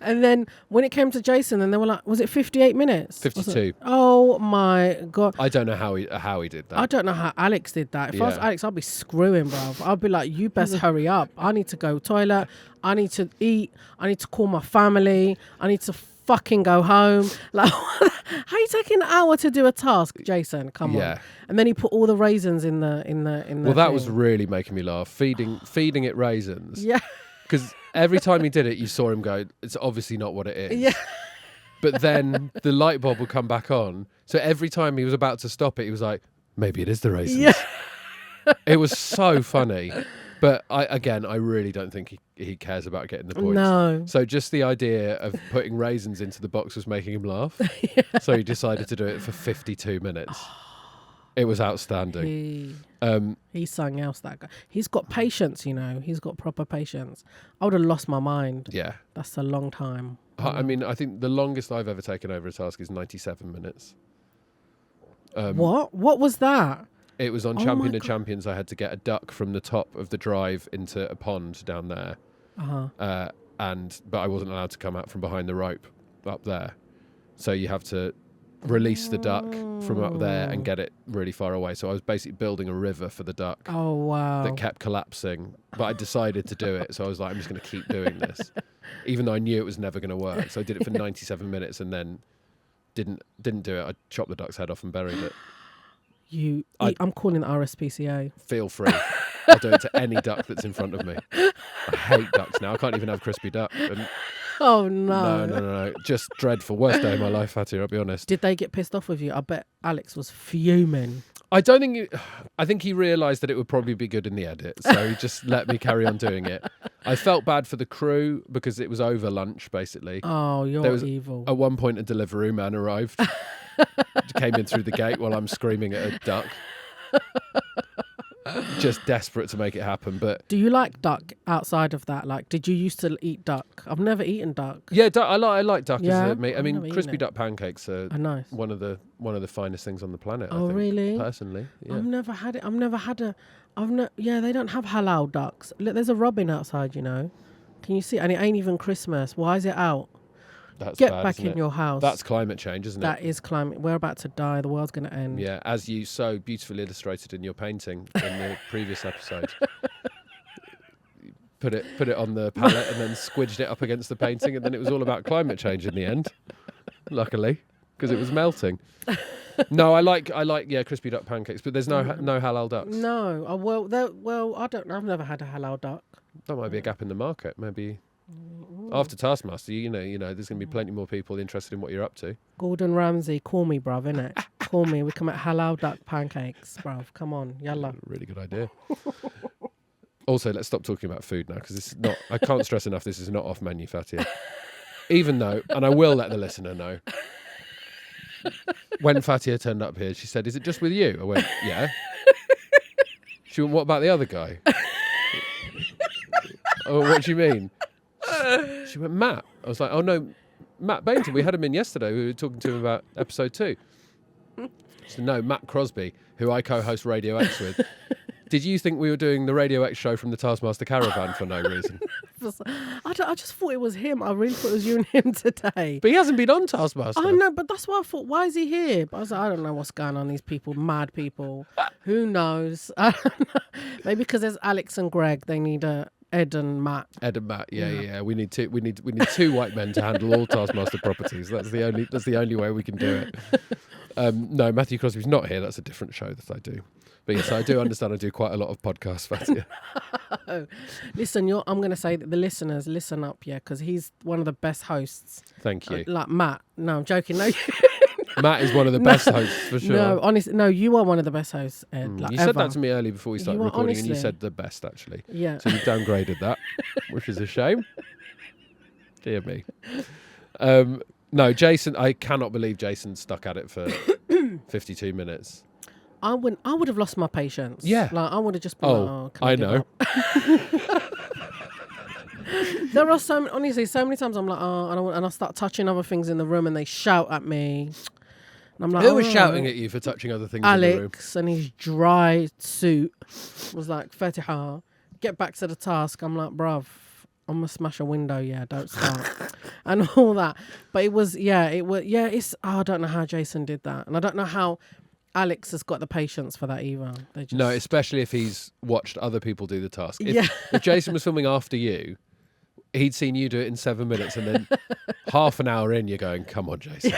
Speaker 2: And then when it came to Jason, and they were like, was it 58 minutes?
Speaker 1: 52.
Speaker 2: Oh my God.
Speaker 1: I don't know how he did that.
Speaker 2: I don't know how Alex did that. If I was Alex, I'd be screwing, bro. I'd be like, you best hurry up. I need to go toilet. I need to eat. I need to call my family. I need to fucking go home. Like, how you taking an hour to do a task, Jason? Come on. And then he put all the raisins in the
Speaker 1: Well, that
Speaker 2: thing.
Speaker 1: was really making me laugh. Feeding it raisins.
Speaker 2: Yeah.
Speaker 1: Because every time he did it, you saw him go, it's obviously not what it is.
Speaker 2: Yeah.
Speaker 1: But then the light bulb would come back on. So every time he was about to stop it, he was like, maybe it is the raisins.
Speaker 2: Yeah.
Speaker 1: It was so funny. But I really don't think he cares about getting the points.
Speaker 2: No.
Speaker 1: So just the idea of putting raisins into the box was making him laugh. So he decided to do it for 52 minutes. It was outstanding.
Speaker 2: He's something else, that guy. He's got patience, you know. He's got proper patience. I would have lost my mind.
Speaker 1: Yeah.
Speaker 2: That's a long time.
Speaker 1: I mean, I think the longest I've ever taken over a task is 97 minutes.
Speaker 2: What was that?
Speaker 1: It was on Champion of Champions. I had to get a duck from the top of the drive into a pond down there. But I wasn't allowed to come out from behind the rope up there. So you have to release the duck from up there and get it really far away. So I was basically building a river for the duck.
Speaker 2: Oh, wow.
Speaker 1: That kept collapsing. But I decided to do it. So I was like, I'm just going to keep doing this. Even though I knew it was never going to work. So I did it for 97 minutes and then didn't do it. I chopped the duck's head off and buried it.
Speaker 2: I'm calling the RSPCA.
Speaker 1: Feel free. I'll do it to any duck that's in front of me. I hate ducks now. I can't even have crispy duck. And
Speaker 2: oh, no.
Speaker 1: No. Just dreadful. Worst day of my life, Fatiha, I'll be honest.
Speaker 2: Did they get pissed off with you? I bet Alex was fuming.
Speaker 1: I think he realised that it would probably be good in the edit, so he just let me carry on doing it. I felt bad for the crew because it was over lunch, basically.
Speaker 2: Oh, you're evil.
Speaker 1: At one point, a Deliveroo man arrived. Came in through the gate while I'm screaming at a duck. Just desperate to make it happen. But
Speaker 2: do you like duck outside of that? Like, did you used to eat duck? I've never eaten duck.
Speaker 1: Yeah, I like duck
Speaker 2: Yeah?
Speaker 1: as a meat. I
Speaker 2: I've
Speaker 1: mean,
Speaker 2: never
Speaker 1: crispy
Speaker 2: eaten it.
Speaker 1: duck pancakes are
Speaker 2: Nice.
Speaker 1: one of the finest things on the planet.
Speaker 2: Oh,
Speaker 1: I think,
Speaker 2: really?
Speaker 1: Personally, yeah.
Speaker 2: I've never had it. Yeah, they don't have halal ducks. Look, there's a robin outside, you know. Can you see? And it ain't even Christmas. Why is it out?
Speaker 1: That's
Speaker 2: Get
Speaker 1: bad,
Speaker 2: back
Speaker 1: isn't
Speaker 2: in
Speaker 1: it?
Speaker 2: your house.
Speaker 1: That's climate change, isn't it?
Speaker 2: That is climate. We're about to die. The world's going to end.
Speaker 1: Yeah, as you so beautifully illustrated in your painting in the previous episode. Put it on the palette and then squidged it up against the painting, and then it was all about climate change in the end. Luckily, because it was melting. No, I like crispy duck pancakes, but there's no halal ducks.
Speaker 2: No, I don't know. I've never had a halal duck.
Speaker 1: That might be a gap in the market. Maybe after Taskmaster, you know, there's going to be plenty more people interested in what you're up to.
Speaker 2: Gordon Ramsay, call me, bruv, innit? Call me. We come at halal duck pancakes, bruv. Come on, yalla.
Speaker 1: Really good idea. Also, let's stop talking about food now because this is not. I can't stress enough. This is not off menu, Fatiha. Even though, and I will let the listener know. When Fatiha turned up here, she said, "Is it just with you?" I went, "Yeah." She went, "What about the other guy?" Oh, what do you mean? She went, "Matt." I was like, "Oh no, Matt Bainton. We had him in yesterday. We were talking to him about episode 2." She said, "No, Matt Crosby, who I co-host Radio X with." Did you think we were doing the Radio X show from the Taskmaster Caravan for no reason?
Speaker 2: I just thought it was him. I really thought it was you and him today.
Speaker 1: But he hasn't been on Taskmaster.
Speaker 2: I know, but that's why I thought, why is he here? But I was like, I don't know what's going on. These people, mad people. Who knows? I don't know. Maybe because there's Alex and Greg, they need Ed and Matt.
Speaker 1: Ed and Matt, yeah. We need two white men to handle all Taskmaster properties. That's the only way we can do it. No, Matthew Crosby's not here. That's a different show that I do. But yes, I do understand. I do quite a lot of podcasts, Fatiha.
Speaker 2: Listen, I'm going to say that the listeners listen up, because he's one of the best hosts.
Speaker 1: Thank you.
Speaker 2: Like Matt. No, I'm joking. No,
Speaker 1: Matt is one of the best hosts for sure.
Speaker 2: No, honestly, no, you are one of the best hosts, Ed.
Speaker 1: You said that to me earlier before we started recording, and you said the best actually.
Speaker 2: Yeah.
Speaker 1: So you've downgraded that, which is a shame. Dear me. No, Jason. I cannot believe Jason stuck at it for 52 minutes.
Speaker 2: I would have lost my patience.
Speaker 1: Yeah.
Speaker 2: Like, I would have just been
Speaker 1: I know.
Speaker 2: There are so many times I'm like, I don't want, and I start touching other things in the room and they shout at me. And I'm like,
Speaker 1: who was shouting at you for touching other things in the room?
Speaker 2: Alex and his dry suit was like, Fatiha, get back to the task. I'm like, bruv, I'm going to smash a window. Yeah, don't start. And all that. But I don't know how Jason did that. And I don't know how Alex has got the patience for that either.
Speaker 1: No, especially if he's watched other people do the task.
Speaker 2: Yeah.
Speaker 1: If Jason was filming after you, he'd seen you do it in 7 minutes, and then half an hour in, you're going, "Come on, Jason."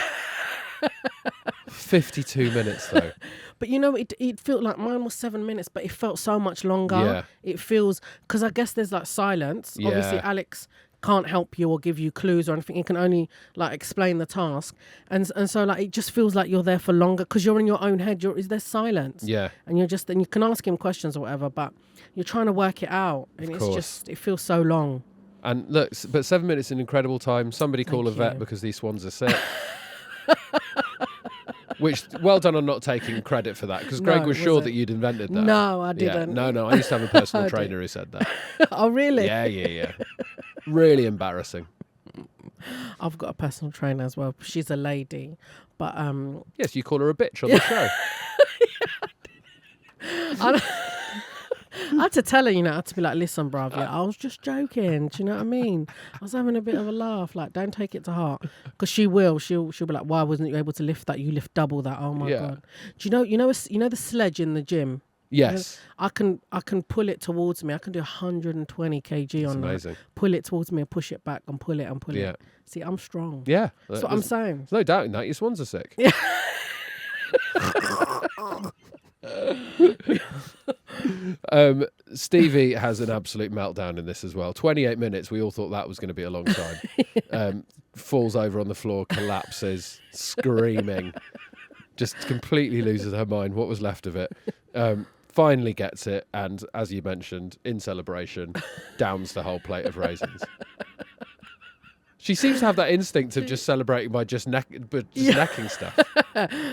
Speaker 1: 52 minutes though.
Speaker 2: But it felt like mine was 7 minutes, but it felt so much longer.
Speaker 1: Yeah.
Speaker 2: It feels, because I guess there's like silence.
Speaker 1: Yeah.
Speaker 2: Obviously, Alex can't help you or give you clues or anything. He can only like explain the task, and so like it just feels like you're there for longer because you're in your own head. There's silence.
Speaker 1: Yeah.
Speaker 2: And you can ask him questions or whatever, but you're trying to work it out, and it feels so long.
Speaker 1: And look, but 7 minutes is an incredible time. Somebody call a vet because these swans are sick. Which, well done on not taking credit for that, because
Speaker 2: No,
Speaker 1: Greg was sure
Speaker 2: was
Speaker 1: that
Speaker 2: it?
Speaker 1: you'd invented that.
Speaker 2: No, I
Speaker 1: Yeah.
Speaker 2: didn't.
Speaker 1: No, I used to have a personal
Speaker 2: I
Speaker 1: trainer who said that.
Speaker 2: Oh, really?
Speaker 1: Yeah. Really embarrassing.
Speaker 2: I've got a personal trainer as well. She's a lady, but
Speaker 1: Yes, you call her a bitch on the show.
Speaker 2: I had to tell her, I had to be like, listen, bruv, I was just joking. Do you know what I mean? I was having a bit of a laugh. Like, don't take it to heart, because she'll be like, why wasn't you able to lift that? You lift double that. Oh my god. Do you know the sledge in the gym?
Speaker 1: Yes.
Speaker 2: I can pull it towards me. I can do 120 kg on
Speaker 1: amazing.
Speaker 2: that. Pull it towards me and push it back and pull it and pull
Speaker 1: Yeah.
Speaker 2: it. See, I'm strong.
Speaker 1: Yeah.
Speaker 2: That's what I'm saying.
Speaker 1: There's no doubting that. Your swans are sick. Stevie has an absolute meltdown in this as well. 28 minutes. We all thought that was going to be a long time. Falls over on the floor, collapses, screaming, just completely loses her mind. What was left of it? Finally gets it, and as you mentioned, in celebration, downs the whole plate of raisins. She seems to have that instinct of just celebrating by just necking stuff.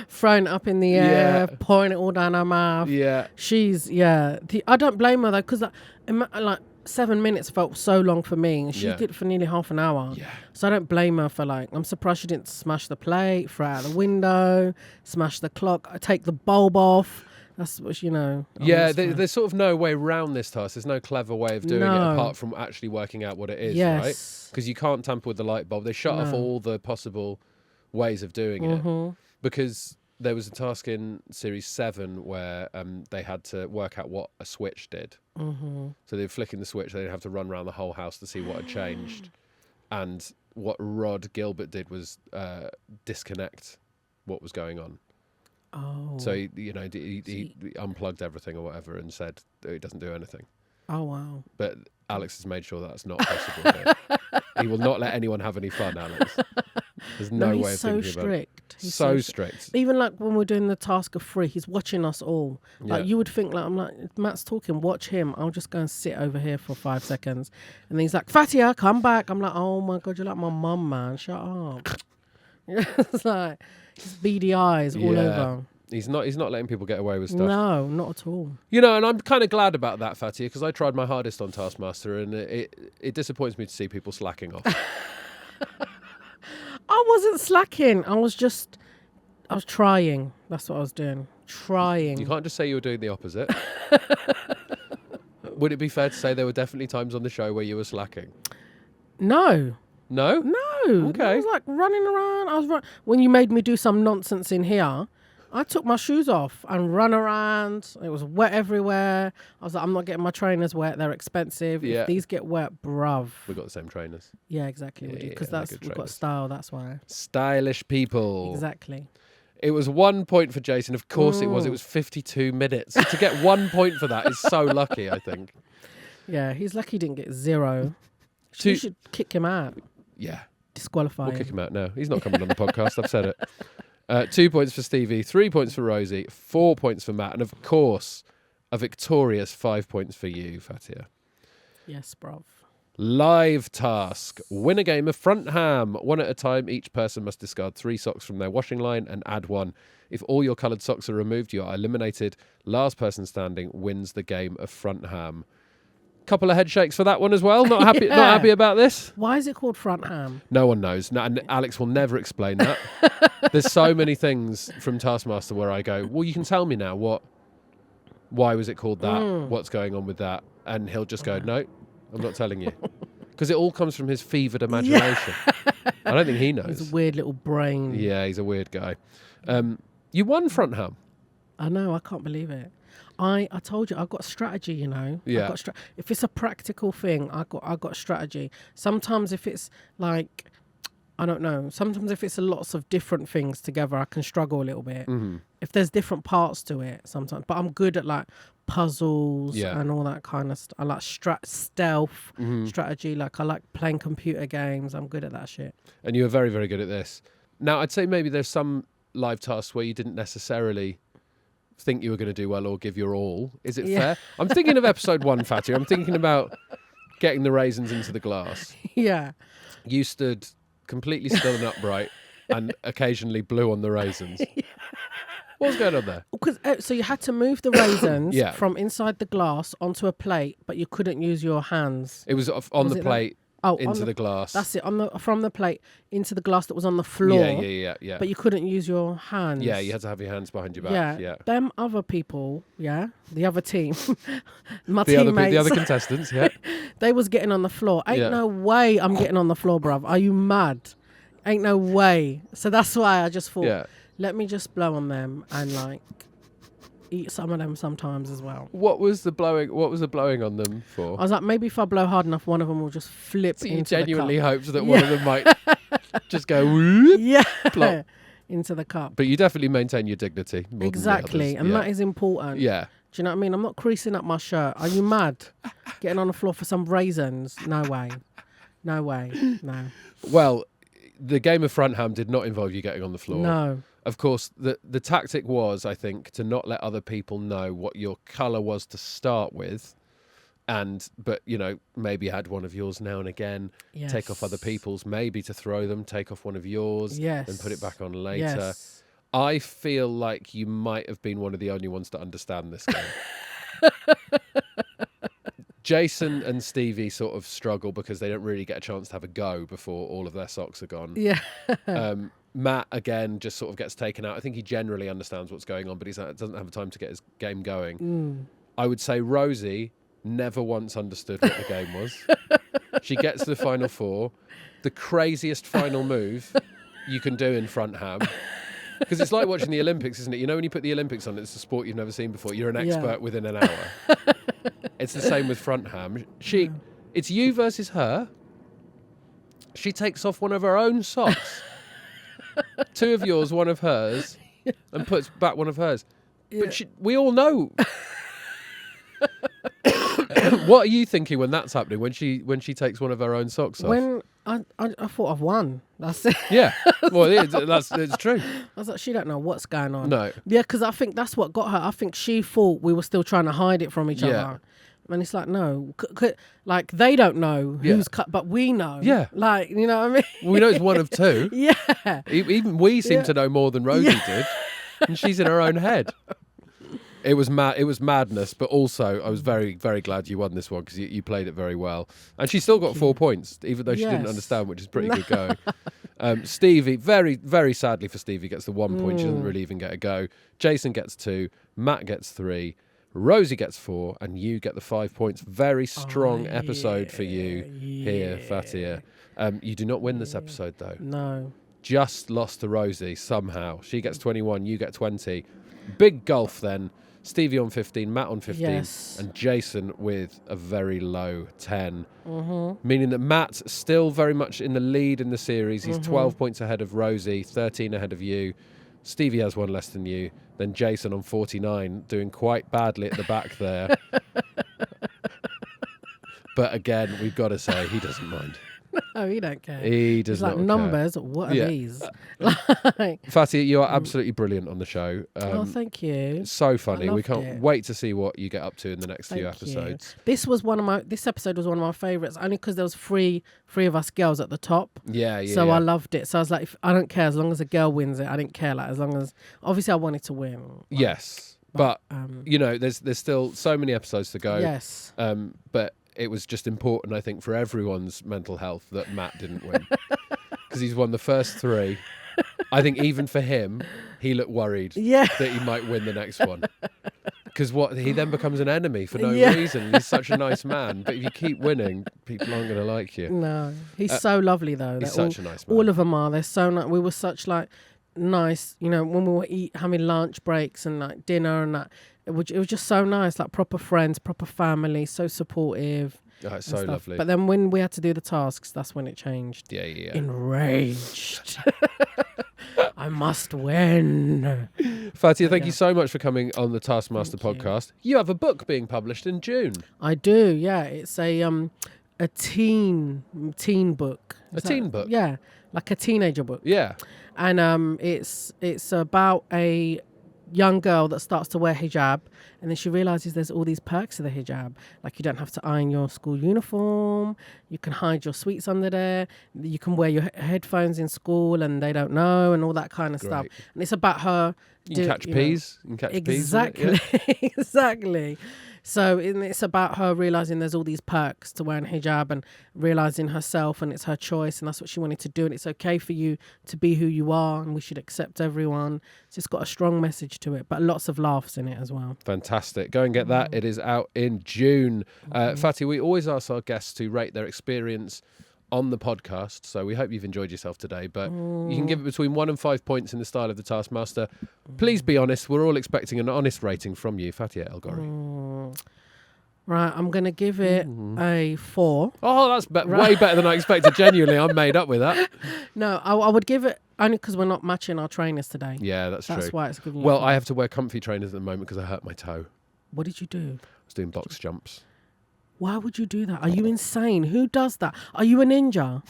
Speaker 2: Throwing it up in the air, pouring it all down her mouth.
Speaker 1: Yeah.
Speaker 2: I don't blame her though, because like 7 minutes felt so long for me, and she did it for nearly half an hour.
Speaker 1: Yeah.
Speaker 2: So I don't blame her for I'm surprised she didn't smash the plate, throw it out the window, smash the clock, take the bulb off. That's what
Speaker 1: there's sort of no way around this task. There's no clever way of doing it apart from actually working out what it is, right? Because you can't tamper with the light bulb. They shut off all the possible ways of doing it, because there was a task in Series 7 where they had to work out what a switch did. So they were flicking the switch. They'd have to run around the whole house to see what had changed. And what Rod Gilbert did was disconnect what was going on.
Speaker 2: Oh.
Speaker 1: So he unplugged everything or whatever and said that it doesn't do anything.
Speaker 2: Oh wow!
Speaker 1: But Alex has made sure that's not possible here. He will not let anyone have any fun, Alex. There's no way of thinking
Speaker 2: strict.
Speaker 1: about it. He's so strict.
Speaker 2: Even like when we're doing the task of 3, he's watching us all. Like you would think, I'm like, Matt's talking, watch him. I'll just go and sit over here for 5 seconds, and then he's like, Fatiha, come back. I'm like, oh my god, you're like my mum, man. Shut up. It's like his beady eyes all over.
Speaker 1: He's not letting people get away with stuff.
Speaker 2: No, not at all.
Speaker 1: And I'm kind of glad about that, Fatty, because I tried my hardest on Taskmaster, and it disappoints me to see people slacking off.
Speaker 2: I wasn't slacking. I was trying. That's what I was doing. Trying.
Speaker 1: You can't just say you were doing the opposite. Would it be fair to say there were definitely times on the show where you were slacking?
Speaker 2: No.
Speaker 1: No?
Speaker 2: No.
Speaker 1: Okay.
Speaker 2: I was like running around. When you made me do some nonsense in here, I took my shoes off and ran around. It was wet everywhere. I was like, I'm not getting my trainers wet. They're expensive.
Speaker 1: Yeah.
Speaker 2: If these get wet, bruv.
Speaker 1: We've got the same trainers.
Speaker 2: Yeah, exactly. Because we've got style. That's why.
Speaker 1: Stylish people.
Speaker 2: Exactly.
Speaker 1: It was 1 point for Jason. Of course it was. It was 52 minutes. To get 1 point for that is so lucky, I think.
Speaker 2: Yeah, he's lucky he didn't get 0. You should kick him out.
Speaker 1: Yeah.
Speaker 2: Disqualify him.
Speaker 1: We'll kick him out now. He's not coming on the podcast. I've said it. 2 points for Stevie, 3 points for Rosie, 4 points for Matt, and of course, a victorious 5 points for you, Fatia.
Speaker 2: Yes, bruv.
Speaker 1: Live task. Win a game of front ham. 1 at a time. Each person must discard 3 socks from their washing line and add 1. If all your coloured socks are removed, you are eliminated. Last person standing wins the game of front ham. Couple of head shakes for that one as well. Not happy. Not happy about this.
Speaker 2: Why is it called front ham?
Speaker 1: No one knows. No, and Alex will never explain that. There's so many things from Taskmaster where I go, well, you can tell me now why was it called that? What's going on with that? And he'll just go, no, I'm not telling you. Because it all comes from his fevered imagination. I don't think he knows.
Speaker 2: He's a weird little brain.
Speaker 1: Yeah, he's a weird guy. You won front ham.
Speaker 2: I know. I can't believe it. I told you I've got strategy,
Speaker 1: Yeah.
Speaker 2: I've got if it's a practical thing, I got strategy. Sometimes if it's like, I don't know. Sometimes if it's lots of different things together, I can struggle a little bit. Mm-hmm. If there's different parts to it sometimes, but I'm good at like puzzles and all that kind of stuff. I like stealth strategy. Like I like playing computer games. I'm good at that shit.
Speaker 1: And you were very, very good at this. Now I'd say maybe there's some live tasks where you didn't necessarily think you were going to do well or give your all. Is it fair? I'm thinking of episode 1, Fatty. I'm thinking about getting the raisins into the glass.
Speaker 2: Yeah.
Speaker 1: You stood completely still and upright and occasionally blew on the raisins. What's going on there?
Speaker 2: So you had to move the raisins
Speaker 1: Yeah.
Speaker 2: from inside the glass onto a plate, but you couldn't use your hands.
Speaker 1: It was on
Speaker 2: Was
Speaker 1: the
Speaker 2: it
Speaker 1: plate
Speaker 2: on
Speaker 1: into the glass.
Speaker 2: That's it. From the plate into the glass that was on the floor.
Speaker 1: Yeah.
Speaker 2: But you couldn't use your hands.
Speaker 1: Yeah, you had to have your hands behind your back. Yeah.
Speaker 2: Them other people, the other team, my
Speaker 1: The
Speaker 2: teammates,
Speaker 1: other contestants, yeah.
Speaker 2: they was getting on the floor. Ain't no way I'm getting on the floor, bruv. Are you mad? Ain't no way. So that's why I just thought, let me just blow on them and like eat some of them sometimes as well.
Speaker 1: What was the blowing on them for?
Speaker 2: I was like, maybe if I blow hard enough, one of them will just flip
Speaker 1: So
Speaker 2: into
Speaker 1: you genuinely
Speaker 2: the cup.
Speaker 1: hoped that one of them might just go whoop,
Speaker 2: Yeah.
Speaker 1: plop.
Speaker 2: Into the cup.
Speaker 1: But you definitely maintain your dignity. More
Speaker 2: Exactly.
Speaker 1: Than the others.
Speaker 2: And that is important.
Speaker 1: Yeah.
Speaker 2: Do you know what I mean? I'm not creasing up my shirt. Are you mad? Getting on the floor for some raisins? No way. No way. No.
Speaker 1: Well, the game of Frontham did not involve you getting on the floor.
Speaker 2: No.
Speaker 1: Of course, the tactic was, I think, to not let other people know what your colour was to start with. But, you know, maybe add one of yours now and again,
Speaker 2: Yes.
Speaker 1: take off other people's, maybe to throw them, take off one of yours,
Speaker 2: Yes.
Speaker 1: and put it back on later.
Speaker 2: Yes.
Speaker 1: I feel like you might have been one of the only ones to understand this game. Jason and Stevie sort of struggle because they don't really get a chance to have a go before all of their socks are gone.
Speaker 2: Yeah.
Speaker 1: Matt, again, just sort of gets taken out. I think he generally understands what's going on, but he doesn't have the time to get his game going. I would say Rosie never once understood what the game was. She gets to the final four. The craziest final move you can do in Frontham. Because it's like watching the Olympics, isn't it? You know, when you put the Olympics on, it's a sport you've never seen before. You're an expert within an hour. It's the same with Frontham. It's you versus her. She takes off one of her own socks. Two of yours, one of hers, and puts back one of hers.
Speaker 2: Yeah.
Speaker 1: But we all know. What are you thinking when that's happening? When she takes one of her own socks off?
Speaker 2: When I thought I've won. That's it.
Speaker 1: Yeah. Well, it's true.
Speaker 2: I was like, she don't know what's going on.
Speaker 1: No.
Speaker 2: Yeah, because I think that's what got her. I think she thought we were still trying to hide it from each other. And it's like, no. Like, they don't know who's cut, but we know.
Speaker 1: Yeah.
Speaker 2: Like, you know what I mean?
Speaker 1: Well, we know it's one of two.
Speaker 2: Yeah.
Speaker 1: Even we seem to know more than Rosie did. And she's in her own head. It was madness, but also I was very, very glad you won this one because you played it very well. And she still got 4 points, even though she didn't understand, which is pretty good going. Stevie, very, very sadly for Stevie, gets the 1 point. She doesn't really even get a go. Jason gets 2. Matt gets 3. Rosie gets 4. And you get the 5 points. Very strong episode for you here, Fatiha. You do not win this episode, though.
Speaker 2: No.
Speaker 1: Just lost to Rosie somehow. She gets 21, you get 20. Big gulf then. Stevie on 15, Matt on 15, and Jason with a very low 10. Meaning that Matt's still very much in the lead in the series. He's 12 points ahead of Rosie, 13 ahead of you. Stevie has one less than you. Then Jason on 49, doing quite badly at the back there. But again, we've got to say, he doesn't mind.
Speaker 2: No, he don't care.
Speaker 1: He does not
Speaker 2: like, numbers, care. What are these?
Speaker 1: Fatty, you are absolutely brilliant on the show.
Speaker 2: Oh, thank you.
Speaker 1: So funny. We can't wait to see what you get up to in the next few episodes.
Speaker 2: This episode was one of my favourites, only because there was three of us girls at the top.
Speaker 1: Yeah.
Speaker 2: So I loved it. So I was like, I don't care as long as a girl wins it. I didn't care, like, as long as obviously I wanted to win. Like,
Speaker 1: yes, but you know, there's still so many episodes to go.
Speaker 2: Yes.
Speaker 1: But it was just important, I think, for everyone's mental health that Matt didn't win. Because he's won the first 3. I think even for him, he looked worried that he might win the next one. Because he then becomes an enemy for no reason. He's such a nice man. But if you keep winning, people aren't going to like you.
Speaker 2: No. He's so lovely, though.
Speaker 1: He's such a nice man.
Speaker 2: All of them are. They're so nice. We were such, like, nice, you know, when we were having lunch breaks and, like, dinner and that. It was just so nice, like proper friends, proper family, so supportive.
Speaker 1: Oh, it's so lovely.
Speaker 2: But then when we had to do the tasks, that's when it changed.
Speaker 1: Yeah.
Speaker 2: Enraged. I must win.
Speaker 1: Fatia, thank you so much for coming on the Taskmaster podcast. You have a book being published in June.
Speaker 2: I do, yeah. It's a teen book.
Speaker 1: A teen book?
Speaker 2: Yeah, like a teenager book.
Speaker 1: Yeah.
Speaker 2: And it's about a young girl that starts to wear hijab, and then she realizes there's all these perks to the hijab, like you don't have to iron your school uniform, you can hide your sweets under there, you can wear your headphones in school and they don't know, and all that kind of stuff. And it's about her
Speaker 1: You can catch peas. You can catch
Speaker 2: exactly,
Speaker 1: peas. Yeah.
Speaker 2: exactly. So it's about her realizing there's all these perks to wearing hijab and realizing herself, and it's her choice, and that's what she wanted to do. And it's okay for you to be who you are, and we should accept everyone. So it's got a strong message to it, but lots of laughs in it as well.
Speaker 1: Fantastic. Go and get that. It is out in June. Fatih, we always ask our guests to rate their experience on the podcast, so we hope you've enjoyed yourself today, but you can give it between 1 and 5 points in the style of the Taskmaster. Please be honest. We're all expecting an honest rating from you, Fatiha El-Ghorri.
Speaker 2: Right, I'm going to give it a 4.
Speaker 1: Oh, that's way better than I expected. Genuinely, I'm made up with that.
Speaker 2: No, I would give it, only because we're not matching our trainers today.
Speaker 1: Yeah, that's true.
Speaker 2: That's why it's giving you
Speaker 1: Well,
Speaker 2: a 4.
Speaker 1: I have to wear comfy trainers at the moment because I hurt my toe.
Speaker 2: What did you do?
Speaker 1: I was doing box jumps.
Speaker 2: Why would you do that? Are you insane? Who does that? Are you a ninja?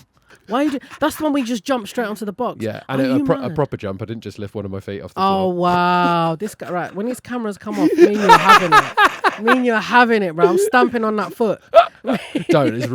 Speaker 2: Why you do? That's the one we just jump straight onto the box.
Speaker 1: Yeah, and a proper jump. I didn't just lift one of my feet off the
Speaker 2: floor. Oh, wow. This guy, right, when his cameras come off, me and you are having it. Me and you are having it, bro. I'm stamping on that foot.
Speaker 1: Don't. It's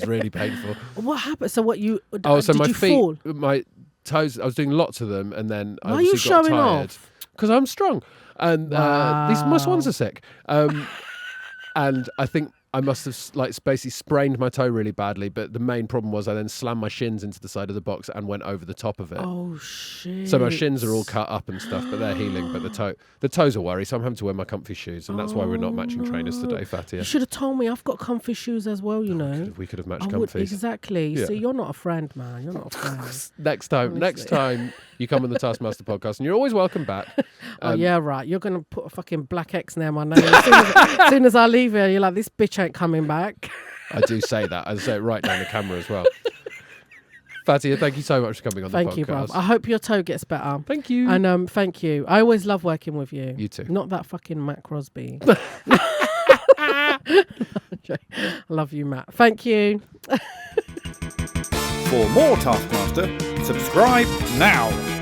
Speaker 1: really painful.
Speaker 2: What happened? So what you...
Speaker 1: Oh, so
Speaker 2: did
Speaker 1: my
Speaker 2: you
Speaker 1: feet,
Speaker 2: fall?
Speaker 1: my toes, I was doing lots of them, and then I
Speaker 2: Why are you
Speaker 1: obviously got
Speaker 2: showing
Speaker 1: tired.
Speaker 2: off?
Speaker 1: Because I'm strong. And my swans are sick. And I think I must have basically sprained my toe really badly, but the main problem was I then slammed my shins into the side of the box and went over the top of it.
Speaker 2: Oh shit!
Speaker 1: So my shins are all cut up and stuff, but they're healing. But the toes are worry, so I'm having to wear my comfy shoes, and that's why we're not matching trainers today, Fatia.
Speaker 2: You should have told me. I've got comfy shoes as well. You know,
Speaker 1: we could have matched comfies.
Speaker 2: Exactly.
Speaker 1: Yeah.
Speaker 2: See, you're not a friend, man. You're not a friend.
Speaker 1: Next time you come on the Taskmaster podcast, and you're always welcome back.
Speaker 2: Oh yeah, right. You're gonna put a fucking black X near my name as soon as I leave here. You're like, this bitch ain't coming back.
Speaker 1: I do say that. I say it right down the camera as well. Fatia, thank you so much for coming on the podcast.
Speaker 2: Thank you, bruv. I hope your toe gets better.
Speaker 1: Thank you.
Speaker 2: And thank you. I always love working with you.
Speaker 1: You too.
Speaker 2: Not that fucking Matt Crosby. I love you, Matt. Thank you.
Speaker 3: For more Taskmaster, subscribe now.